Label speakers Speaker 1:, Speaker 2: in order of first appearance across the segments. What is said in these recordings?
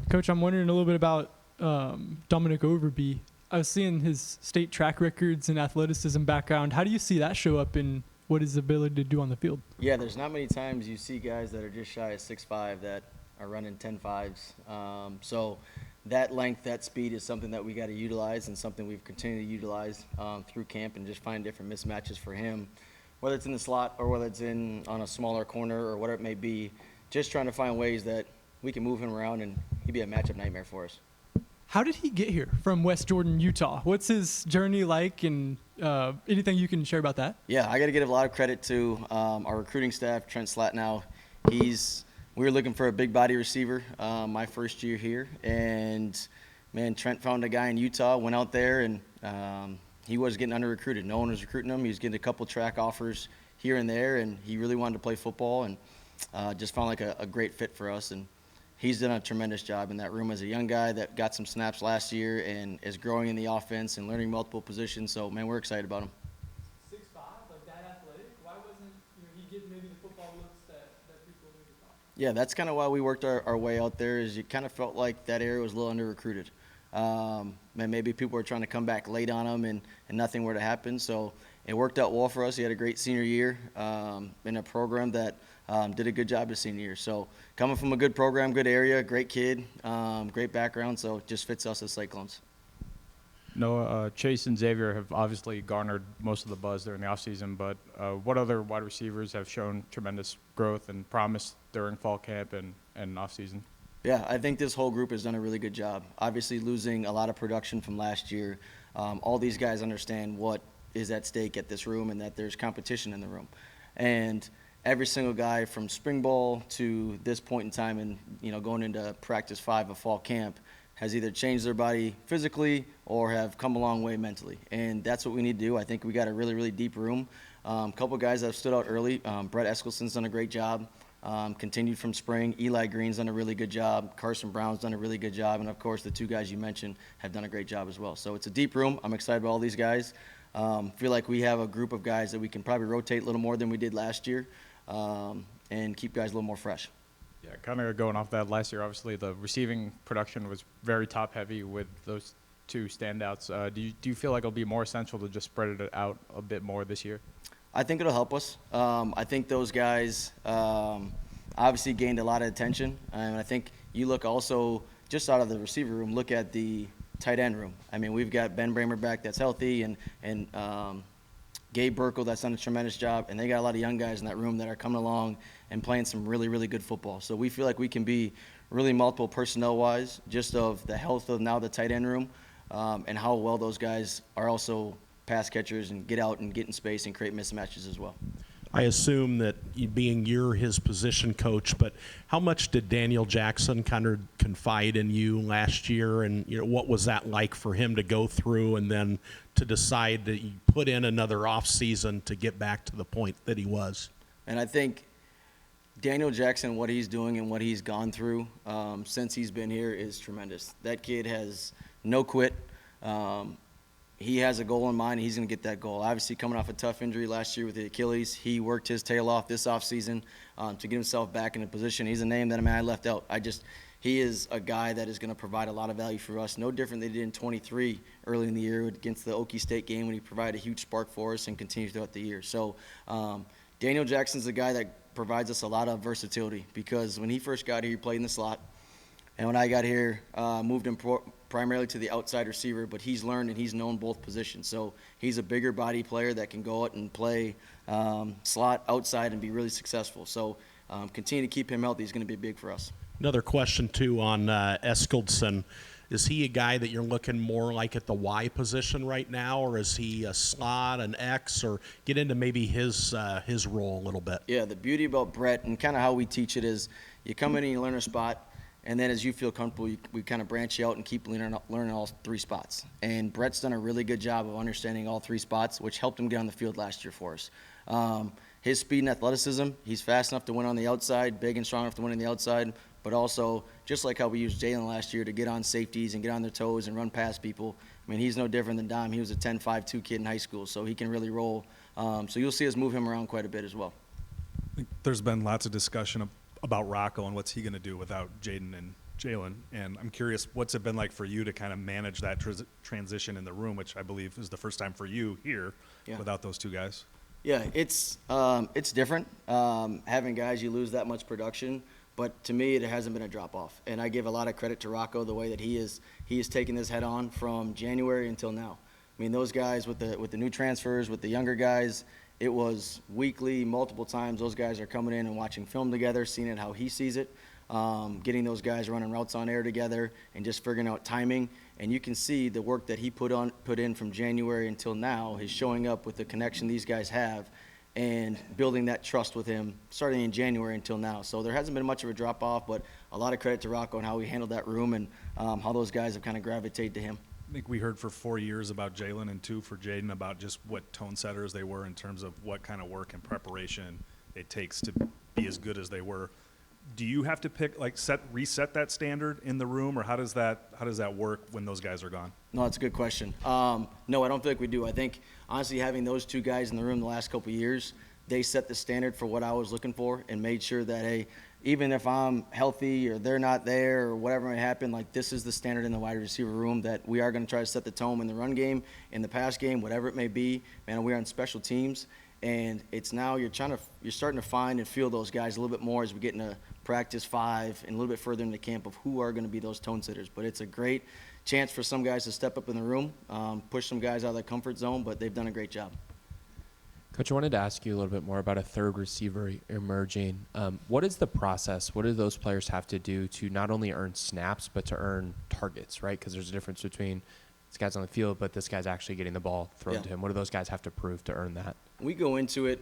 Speaker 1: Coach, I'm wondering a little bit about Dominic Overby. I was seeing his state track records and athleticism background. How do you see that show up in what his ability to do on the field?
Speaker 2: Yeah, there's not many times you see guys that are just shy of 6'5" that are running 10.5s. So that length, that speed is something that we got to utilize and something we've continued to utilize through camp and just find different mismatches for him, whether it's in the slot or whether it's on a smaller corner or whatever it may be, just trying to find ways that we can move him around and he'd be a matchup nightmare for us.
Speaker 1: How did he get here from West Jordan, Utah? What's his journey like, and anything you can share about that?
Speaker 2: Yeah, I got to give a lot of credit to our recruiting staff, Trent Slatnow. We were looking for a big body receiver my first year here, and man, Trent found a guy in Utah, went out there, and he was getting under-recruited. No one was recruiting him. He was getting a couple track offers here and there, and he really wanted to play football, and just found like a great fit for us. And he's done a tremendous job in that room as a young guy that got some snaps last year and is growing in the offense and learning multiple positions. So, man, we're excited about him.
Speaker 1: 6'5", like that athletic? Why wasn't he getting maybe the football looks that people maybe thought?
Speaker 2: Yeah, that's kind of why we worked our way out there, is you kind of felt like that area was a little under-recruited. And maybe people were trying to come back late on him and nothing were to happen. So it worked out well for us. He had a great senior year in a program that did a good job his senior year. So coming from a good program, good area, great kid, great background, so it just fits us as Cyclones.
Speaker 3: Noah, Chase and Xavier have obviously garnered most of the buzz during the offseason, but what other wide receivers have shown tremendous growth and promise during fall camp and offseason?
Speaker 2: Yeah, I think this whole group has done a really good job. Obviously losing a lot of production from last year, all these guys understand what is at stake at this room and that there's competition in the room. And every single guy from spring ball to this point in time and going into practice 5 of fall camp has either changed their body physically or have come a long way mentally. And that's what we need to do. I think we got a really, really deep room. A couple guys that have stood out early. Brett Eskeleson's done a great job. Continued from spring. Eli Green's done a really good job. Carson Brown's done a really good job. And, of course, the 2 guys you mentioned have done a great job as well. So it's a deep room. I'm excited about all these guys. Feel like we have a group of guys that we can probably rotate a little more than we did last year and keep guys a little more fresh.
Speaker 3: Yeah, kind of going off that, last year, obviously the receiving production was very top-heavy with those 2 standouts. Do you feel like it'll be more essential to just spread it out a bit more this year?
Speaker 2: I think it'll help us. I think those guys obviously gained a lot of attention. And I think you look also just out of the receiver room, look at the tight end room. I mean, we've got Ben Bramer back that's healthy and Gabe Burkle that's done a tremendous job. And they got a lot of young guys in that room that are coming along and playing some really, really good football. So we feel like we can be really multiple personnel-wise just of the health of now the tight end room and how well those guys are also pass catchers and get out and get in space and create mismatches as well.
Speaker 4: I assume that you're his position coach, but how much did Daniel Jackson kind of confide in you last year, and what was that like for him to go through and then to decide that you put in another off season to get back to the point that he was?
Speaker 2: And I think Daniel Jackson, what he's doing and what he's gone through since he's been here is tremendous. That kid has no quit. He has a goal in mind, and he's going to get that goal. Obviously, coming off a tough injury last year with the Achilles, he worked his tail off this offseason to get himself back in a position. He's a name that I left out. He is a guy that is going to provide a lot of value for us, no different than he did in 23 early in the year against the Okie State game when he provided a huge spark for us and continues throughout the year. So Daniel Jackson's a guy that provides us a lot of versatility because when he first got here, he played in the slot. And when I got here, moved him primarily to the outside receiver, but he's learned and he's known both positions. So he's a bigger body player that can go out and play slot outside and be really successful. So continue to keep him healthy. He's going to be big for us.
Speaker 4: Another question, too, on Eskeleson. Is he a guy that you're looking more like at the Y position right now, or is he a slot, an X, or get into maybe his role a little bit?
Speaker 2: Yeah, the beauty about Brett and kind of how we teach it is you come in and you learn a spot, and then as you feel comfortable, we kind of branch you out and keep learning all 3 spots. And Brett's done a really good job of understanding all 3 spots, which helped him get on the field last year for us. His speed and athleticism, he's fast enough to win on the outside, big and strong enough to win on the outside, but also just like how we used Jalen last year to get on safeties and get on their toes and run past people. I mean, he's no different than Dom. He was a 10.52 kid in high school, so he can really roll. So you'll see us move him around quite a bit as well.
Speaker 5: There's been lots of discussion about Rocco and what's he going to do without Jaden Jalen, and I'm curious, what's it been like for you to kind of manage that transition in the room, which I believe is the first time for you here without those two guys?
Speaker 2: Yeah, it's different. Having guys, you lose that much production, but to me, it hasn't been a drop off. And I give a lot of credit to Rocco the way that he is taking this head on from January until now. I mean, those guys with the new transfers, with the younger guys, it was weekly, multiple times. Those guys are coming in and watching film together, seeing it how he sees it, getting those guys running routes on air together, and just figuring out timing. And you can see the work that he put in from January until now is showing up with the connection these guys have, and building that trust with him starting in January until now. So there hasn't been much of a drop off, but a lot of credit to Rocco and how he handled that room and how those guys have kind of gravitated to him.
Speaker 5: I think we heard for 4 years about Jalen and 2 for Jaden about just what tone setters they were in terms of what kind of work and preparation it takes to be as good as they were. Do you have to reset that standard in the room, or how does that work when those guys are gone?
Speaker 2: No, that's a good question. No, I don't feel like we do. I think, honestly, having those two guys in the room the last couple of years, they set the standard for what I was looking for and made sure that, hey, even if I'm healthy or they're not there or whatever may happen, like this is the standard in the wide receiver room that we are going to try to set the tone in the run game, in the pass game, whatever it may be. Man, we're on special teams, and it's now you're starting to find and feel those guys a little bit more as we get into practice 5 and a little bit further into camp of who are going to be those tone setters. But it's a great chance for some guys to step up in the room, push some guys out of their comfort zone, but they've done a great job.
Speaker 6: Coach, I wanted to ask you a little bit more about a third receiver emerging. What is the process? What do those players have to do to not only earn snaps, but to earn targets, right? Because there's a difference between this guy's on the field, but this guy's actually getting the ball thrown to him. What do those guys have to prove to earn that?
Speaker 2: We go into it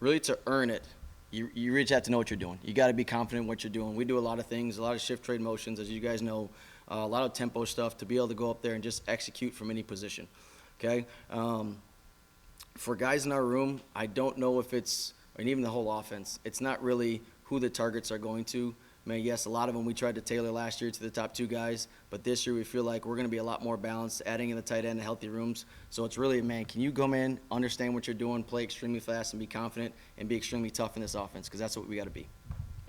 Speaker 2: really to earn it. You really have to know what you're doing. You got to be confident in what you're doing. We do a lot of things, a lot of shift trade motions, as you guys know, a lot of tempo stuff to be able to go up there and just execute from any position, okay? For guys in our room, I don't know if it's, and even the whole offense, it's not really who the targets are going to. I mean, yes, a lot of them we tried to tailor last year to the top 2 guys, but this year we feel like we're going to be a lot more balanced, adding in the tight end and healthy rooms. So it's really, man, can you come in, understand what you're doing, play extremely fast, and be confident and be extremely tough in this offense, because that's what we got to be.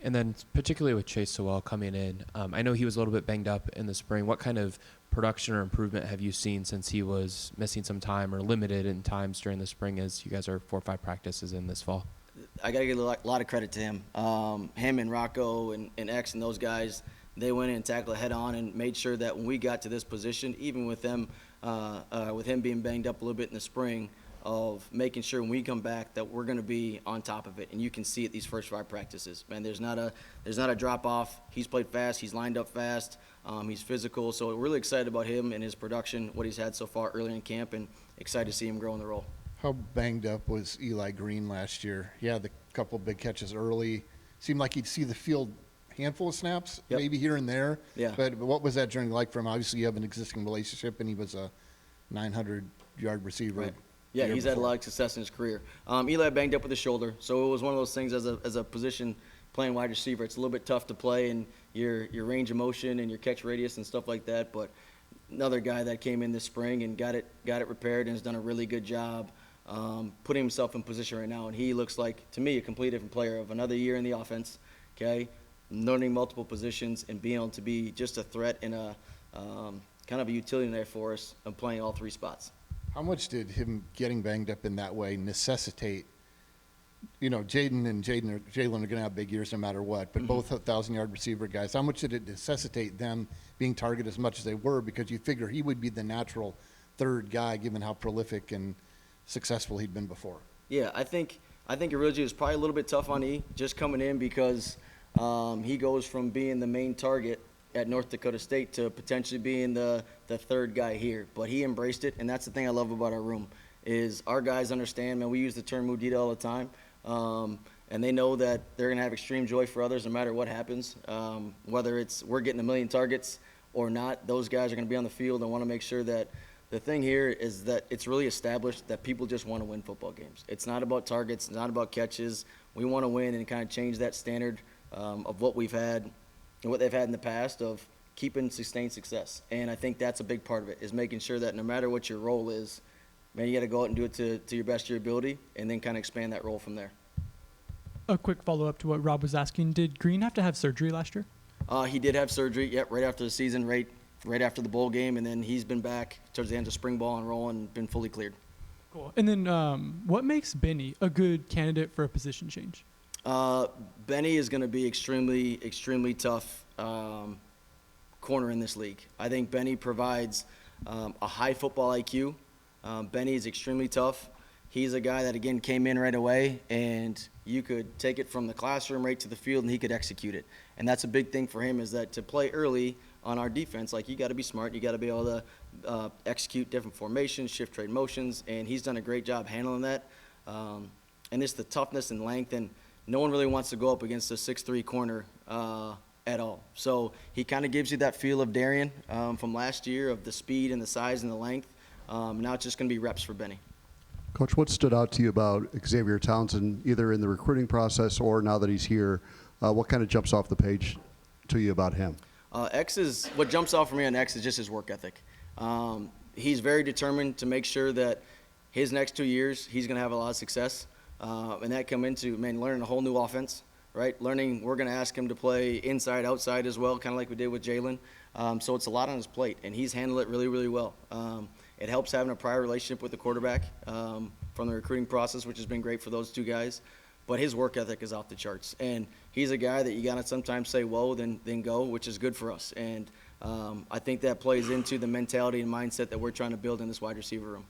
Speaker 6: And then particularly with Chase Sowell coming in, I know he was a little bit banged up in the spring. What kind of production or improvement have you seen since he was missing some time or limited in times during the spring as you guys are 4 or 5 practices in this fall?
Speaker 2: I got to give a lot of credit to him. Him and Rocco and X and those guys, they went in and tackled it head on and made sure that when we got to this position, even with them, with him being banged up a little bit in the spring, of making sure when we come back that we're going to be on top of it. And you can see it these first 5 practices. Man, there's not a drop off. He's played fast. He's lined up fast. He's physical. So we're really excited about him and his production, what he's had so far early in camp, and excited to see him grow in the role.
Speaker 7: How banged up was Eli Green last year? He had a couple big catches early. Seemed like he'd see the field handful of snaps, maybe here and there.
Speaker 2: Yeah.
Speaker 7: But what was that journey like for him? Obviously, you have an existing relationship, and he was a 900-yard receiver.
Speaker 2: Right. Yeah, he's had a lot of success in his career. Eli banged up with his shoulder, so it was one of those things as a position playing wide receiver. It's a little bit tough to play in your range of motion and your catch radius and stuff like that. But another guy that came in this spring and got it repaired and has done a really good job putting himself in position right now. And he looks like, to me, a completely different player of another year in the offense, okay, learning multiple positions and being able to be just a threat and a kind of a utility there for us of playing all 3 spots.
Speaker 7: How much did him getting banged up in that way necessitate, Jalen are going to have big years no matter what, but both 1,000-yard receiver guys, how much did it necessitate them being targeted as much as they were? Because you figure he would be the natural 3rd guy given how prolific and successful he'd been before.
Speaker 2: Yeah, I think originally it was probably a little bit tough on E just coming in because he goes from being the main target at North Dakota State to potentially being the 3rd guy here. But he embraced it, and that's the thing I love about our room is our guys understand, man, we use the term Mudita all the time, and they know that they're going to have extreme joy for others no matter what happens. Whether it's we're getting 1 million targets or not, those guys are going to be on the field and want to make sure that the thing here is that it's really established that people just want to win football games. It's not about targets. It's not about catches. We want to win and kind of change that standard of what we've had and what they've had in the past of keeping sustained success. And I think that's a big part of it is making sure that no matter what your role is, man, you got to go out and do it to your best of your ability and then kind of expand that role from there.
Speaker 1: A quick follow-up to what Rob was asking. Did Green have to have surgery last year?
Speaker 2: He did have surgery, right after the season, right after the bowl game, and then he's been back towards the end of spring ball and rolling, and been fully cleared.
Speaker 1: Cool. And then what makes Benny a good candidate for a position change?
Speaker 2: Benny is going to be extremely tough corner in this league. I think Benny provides a high football IQ. Benny is extremely tough. He's a guy that, again, came in right away, and you could take it from the classroom right to the field, and he could execute it. And that's a big thing for him, is that to play early on our defense, like, you got to be smart. You got to be able to execute different formations, shift trade motions, and he's done a great job handling that. And it's the toughness and length, and no one really wants to go up against a 6'3" corner at all. So he kind of gives you that feel of Darian from last year, of the speed and the size and the length. Now it's just going to be reps for Benny.
Speaker 8: Coach, what stood out to you about Xavier Townsen, either in the recruiting process or now that he's here? What kind of jumps off the page to you about him?
Speaker 2: What jumps off for me on X is just his work ethic. He's very determined to make sure that his next 2 years he's going to have a lot of success, and that come into learning a whole new offense, right? Learning we're going to ask him to play inside, outside as well, kind of like we did with Jalen. So it's a lot on his plate, and he's handled it really well. It helps having a prior relationship with the quarterback from the recruiting process, which has been great for those two guys. But his work ethic is off the charts. And he's a guy that you got to sometimes say, whoa, then go, which is good for us. And I think that plays into the mentality and mindset that we're trying to build in this wide receiver room.